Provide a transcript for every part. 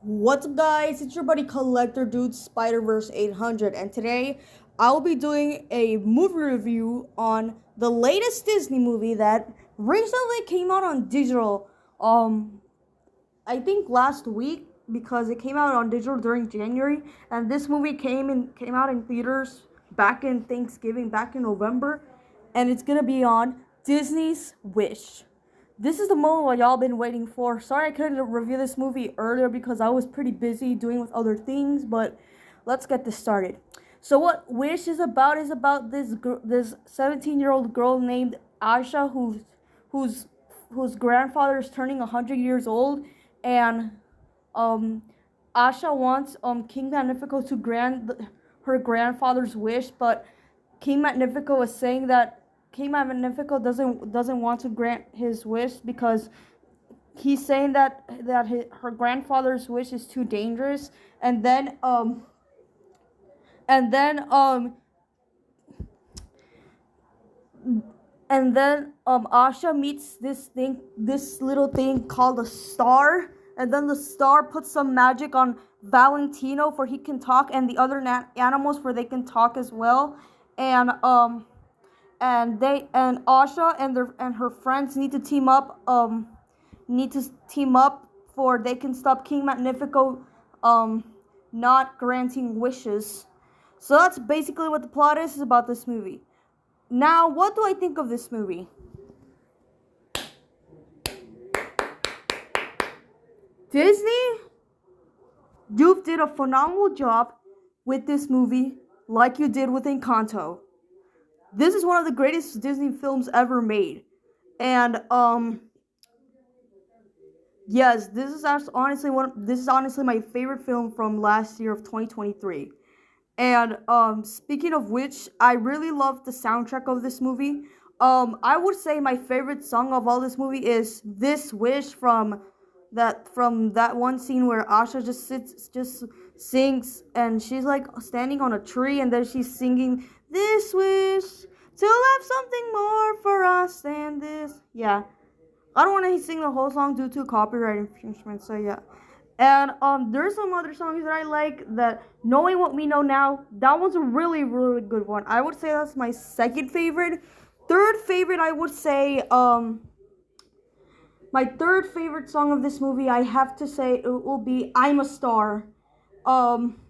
What's up, guys? It's your buddy Collector Dude Spider-Verse 800, and today I will be doing a movie review on the latest Disney movie that recently came out on digital. I think last week because it came out on digital during January, and this movie came out in theaters back in Thanksgiving, back in November, and it's gonna be on Disney's Wish. This is the moment what y'all been waiting for. Sorry I couldn't review this movie earlier because I was pretty busy doing with other things, but let's get this started. So what Wish is about this 17-year-old girl named Asha whose whose grandfather is turning 100 years old, and um Asha wants King Magnifico to grant her grandfather's wish, but King Magnifico is saying that King Magnifico doesn't want to grant his wish because he's saying that her grandfather's wish is too dangerous, and and then um Asha meets this little thing called a star, and then the star puts some magic on Valentino for he can talk, and the other animals for they can talk as well, and Asha and her friends need to team up for they can stop King Magnifico not granting wishes. So that's basically what the plot is about this movie. Now, what do I think of this movie? Disney, you did a phenomenal job with this movie, like you did with Encanto. This is one of the greatest Disney films ever made. And yes, this is honestly my favorite film from last year of 2023. And speaking of which, I really love the soundtrack of this movie. I would say my favorite song of all this movie is "This Wish" from that one scene where Asha just sings, and she's like standing on a tree, and then she's singing "This wish to have something more for us than this." Yeah, I don't want to sing the whole song due to copyright infringement. So yeah. And there's some other songs that I like. That Knowing What We Know Now, that one's a really, really good one. I would say that's my second favorite. Third favorite, I would say, my third favorite song of this movie, I have to say, it will be I'm a Star. Um,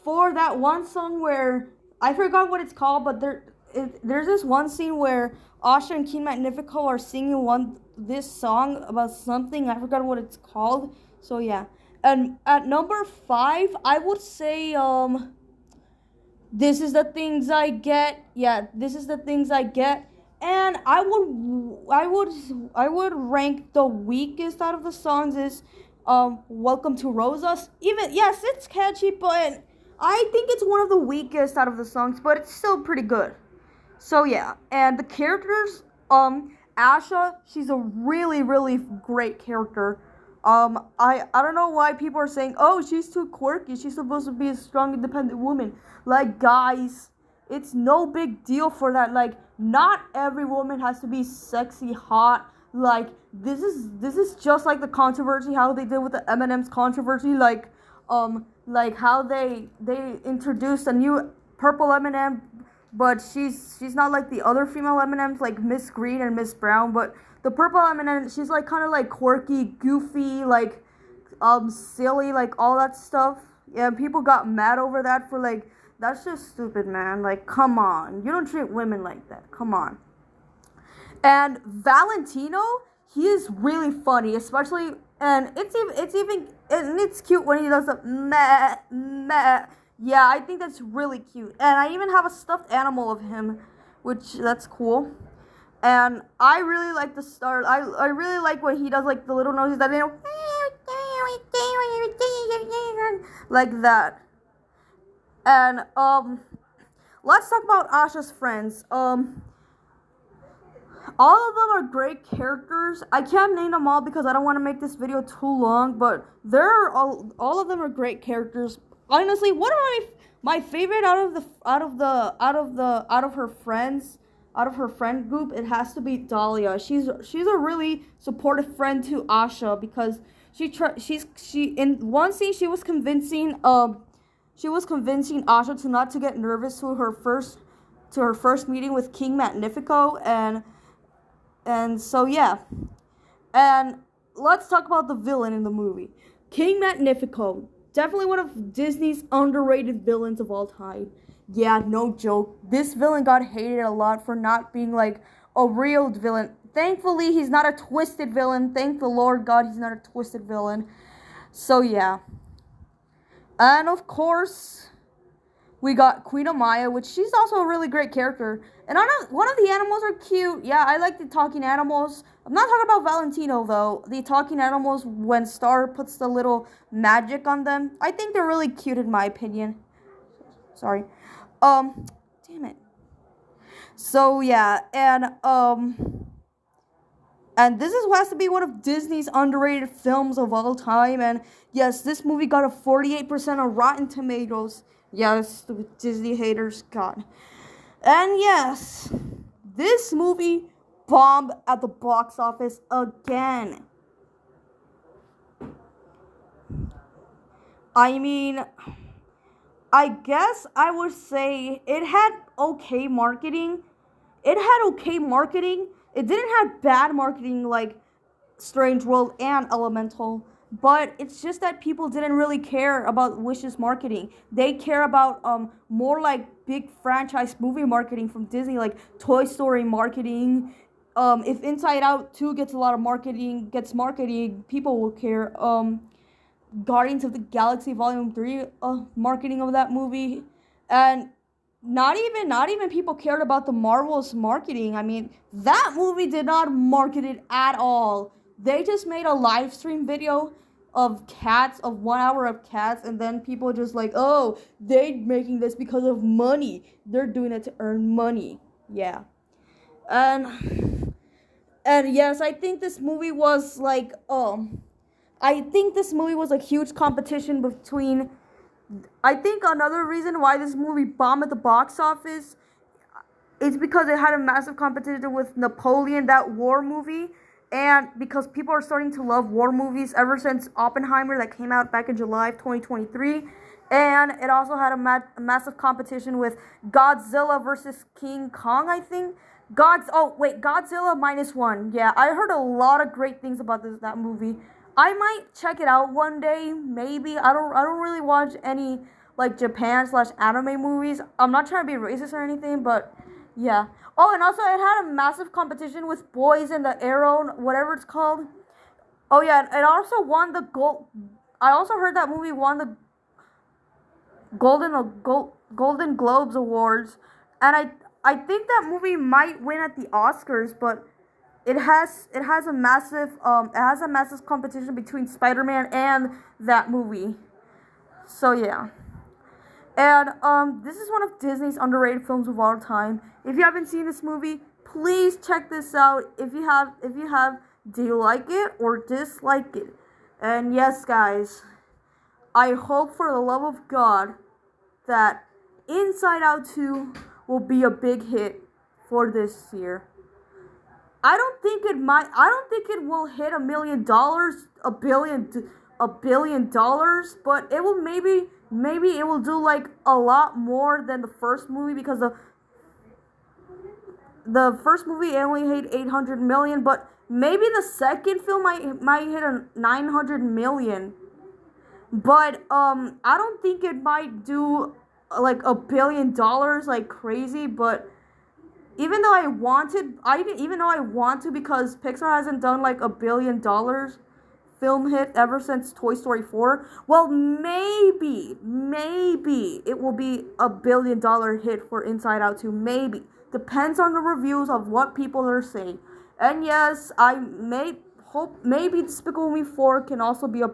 for that one song where, I forgot what it's called, but there's this one scene where Asha and King Magnifico are singing this song about something. I forgot what it's called. So yeah. And at number 5, I would say This Is the Things I Get. Yeah, This Is the Things I Get. And I would rank the weakest out of the songs is Welcome to Rosas. Even yes, it's catchy, but I think it's one of the weakest out of the songs, but it's still pretty good. So yeah, and the characters, Asha, she's a really, really great character. I don't know why people are saying, oh, she's too quirky. She's supposed to be a strong, independent woman. Like, guys, it's no big deal for that. Like, not every woman has to be sexy, hot. Like, this is just like the controversy how they did with the M&M's controversy. Like how they introduced a new purple M&M, but she's not like the other female M&Ms like Miss Green and Miss Brown, but the purple M&M, she's like kind of like quirky, goofy, like silly, like all that stuff. Yeah, people got mad over that for like that's just stupid, man. Like, come on, you don't treat women like that. Come on. And Valentino, he is really funny, especially, and it's cute when he does the meh meh. Yeah, I think that's really cute. And I even have a stuffed animal of him, which that's cool. And I really like the start. I really like when he does like the little noises that like that. And let's talk about Asha's friends. All of them are great characters. I can't name them all because I don't want to make this video too long, but they're all of them are great characters. Honestly, one of my favorite out of her friends, out of her friend group, it has to be Dahlia. She's a really supportive friend to Asha because she in one scene she was convincing Asha to not to get nervous to her first meeting with King Magnifico, and so yeah. And let's talk about the villain in the movie. King Magnifico, definitely one of Disney's underrated villains of all time. Yeah, no joke. This villain got hated a lot for not being like a real villain. Thankfully, he's not a twisted villain. Thank the Lord God, he's not a twisted villain. So yeah. And of course, we got Queen Amaya, which she's also a really great character. And I know one of the animals are cute. Yeah, I like the talking animals. I'm not talking about Valentino though. The talking animals, when Star puts the little magic on them, I think they're really cute in my opinion. Sorry. Damn it. So yeah, and this has to be one of Disney's underrated films of all time. And yes, this movie got a 48% on Rotten Tomatoes. Yes, the Disney haters, God. And yes, this movie bombed at the box office again. I mean, I guess I would say it had okay marketing. It had okay marketing. It didn't have bad marketing like Strange World and Elemental, but it's just that people didn't really care about Wish's marketing. They care about more like big franchise movie marketing from Disney, like Toy Story marketing. If Inside Out 2 gets a lot of marketing, people will care. Guardians of the Galaxy Volume 3 marketing of that movie, and not even people cared about the Marvel's marketing. I mean, that movie did not market it at all. They just made a live stream video of cats, of 1 hour of cats, and then people just like, oh, they're making this because of money. They're doing it to earn money. Yeah. And yes, I think this movie was like I think this movie was a huge competition between. I think another reason why this movie bombed at the box office is because it had a massive competition with Napoleon, that war movie, and because people are starting to love war movies ever since Oppenheimer that came out back in July of 2023. And it also had a massive competition with Godzilla versus King Kong, I think. Godzilla -1. Yeah, I heard a lot of great things about that movie. I might check it out one day, maybe. I don't really watch any like Japan/anime movies. I'm not trying to be racist or anything, but yeah. Oh, and also it had a massive competition with Boys in the Arrow, whatever it's called. Oh yeah, it also won the gold. I also heard that movie won the Golden Globes awards, and I think that movie might win at the Oscars, but it has a massive competition between Spider-Man and that movie. So yeah. And this is one of Disney's underrated films of all time. If you haven't seen this movie, please check this out. If you have, do you like it or dislike it? And yes, guys, I hope for the love of God that Inside Out 2 will be a big hit for this year. I don't think it will hit $1 million, $1 billion, but it will maybe it will do like a lot more than the first movie, because the first movie only hit 800 million, but maybe the second film might hit a 900 million. But I don't think it might do like $1 billion like crazy, but even though I want to, because Pixar hasn't done like $1 billion film hit ever since Toy Story 4. Well, maybe it will be $1 billion hit for Inside Out 2. Maybe. Depends on the reviews of what people are saying. And yes, I may hope maybe Despicable Me 4 can also be a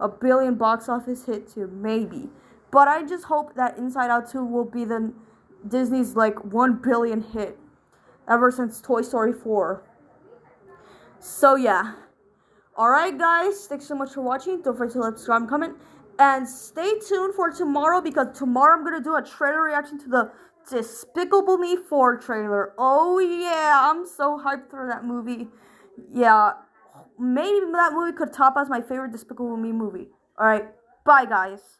billion box office hit too. Maybe. But I just hope that Inside Out 2 will be the Disney's like 1 billion hit ever since Toy Story 4. So yeah. Alright guys, thanks so much for watching. Don't forget to like, subscribe, and comment. And stay tuned for tomorrow, because tomorrow I'm going to do a trailer reaction to the Despicable Me 4 trailer. Oh yeah, I'm so hyped for that movie. Yeah, maybe that movie could top as my favorite Despicable Me movie. All right, bye guys.